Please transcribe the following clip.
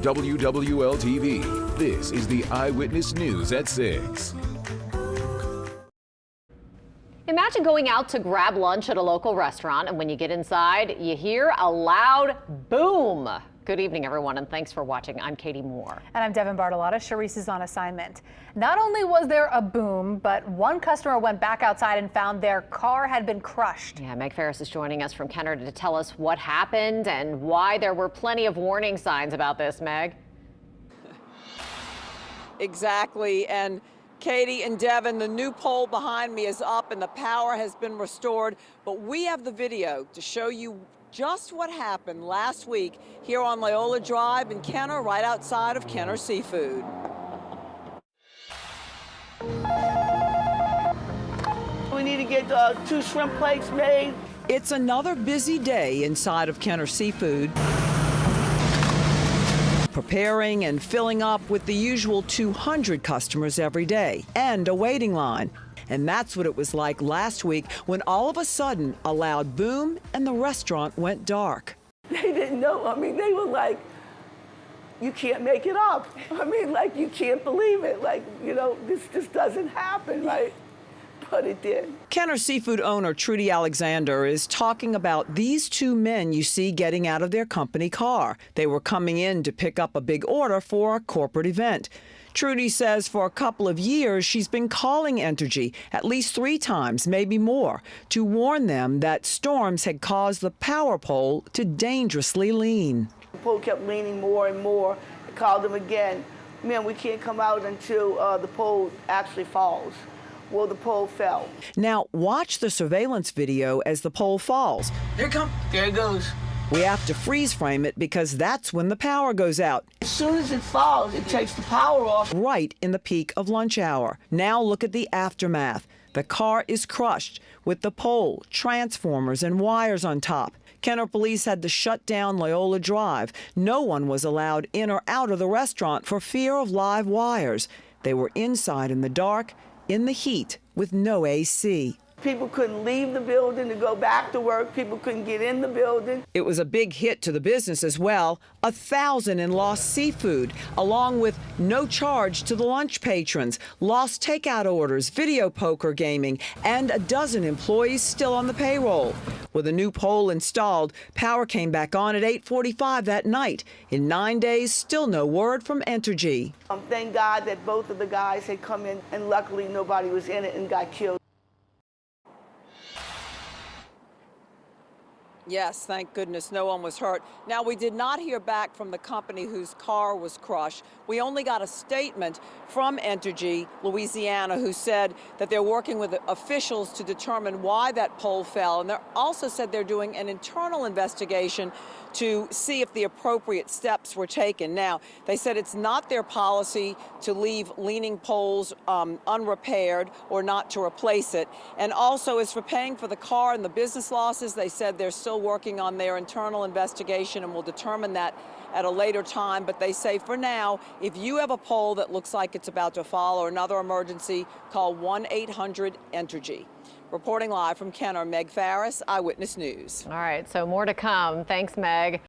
WWL-TV. This is the Eyewitness News at 6. Imagine going out to grab lunch at a local restaurant, and when you get inside, you hear a loud boom. Good evening, everyone, and thanks for watching. I'm Katie Moore. And I'm Devin Bartolotta. Charisse is on assignment. Not only was there a boom, but one customer went back outside and found their car had been crushed. Yeah, Meg Ferris is joining us from Kenner to tell us what happened and why there were plenty of warning signs about this, Meg. Exactly, and Katie and Devin, the new pole behind me is up and the power has been restored, but we have the video to show you just what happened last week here on Loyola Drive in Kenner, right outside of Kenner Seafood. We need to get 2 shrimp plates made. It's another busy day inside of Kenner Seafood, preparing and filling up with the usual 200 customers every day and a waiting line. And that's what it was like last week when all of a sudden a loud boom and the restaurant went dark. They didn't know. I mean, they were like, you can't make it up. I mean, like, you can't believe it. Like, you know, this just doesn't happen, right? But it did. Kenner Seafood owner Trudy Alexander is talking about these 2 men you see getting out of their company car. They were coming in to pick up a big order for a corporate event. Trudy says for a couple of years she's been calling Entergy at least 3 times, maybe more, to warn them that storms had caused the power pole to dangerously lean. The pole kept leaning more and more. I called them again. Man, we can't come out until the pole actually falls. Well, the pole fell. Now watch the surveillance video as the pole falls. There it goes. We have to freeze frame it because that's when the power goes out. As soon as it falls, it takes the power off. Right in the peak of lunch hour. Now look at the aftermath. The car is crushed with the pole, transformers, and wires on top. Kenner police had to shut down Loyola Drive. No one was allowed in or out of the restaurant for fear of live wires. They were inside in the dark, in the heat, with no AC. People couldn't leave the building to go back to work. People couldn't get in the building. It was a big hit to the business as well. 1,000 in lost seafood, along with no charge to the lunch patrons, lost takeout orders, video poker gaming, and a dozen employees still on the payroll. With a new pole installed, power came back on at 8:45 that night. In 9 days, still no word from Entergy. Thank God that both of the guys had come in, and luckily nobody was in it and got killed. Yes, thank goodness no one was hurt. Now, we did not hear back from the company whose car was crushed. We only got a statement from Entergy, Louisiana, who said that they're working with officials to determine why that pole fell. And they also said they're doing an internal investigation to see if the appropriate steps were taken. Now, they said it's not their policy to leave leaning poles unrepaired or not to replace it. And also, as for paying for the car and the business losses, they said they're still working on their internal investigation and will determine that at a later time. But they say for now, if you have a pole that looks like it's about to fall or another emergency, call 1-800-ENTERGY. Reporting live from Kenner, Meg Ferris, Eyewitness News. All right, so more to come. Thanks, Meg.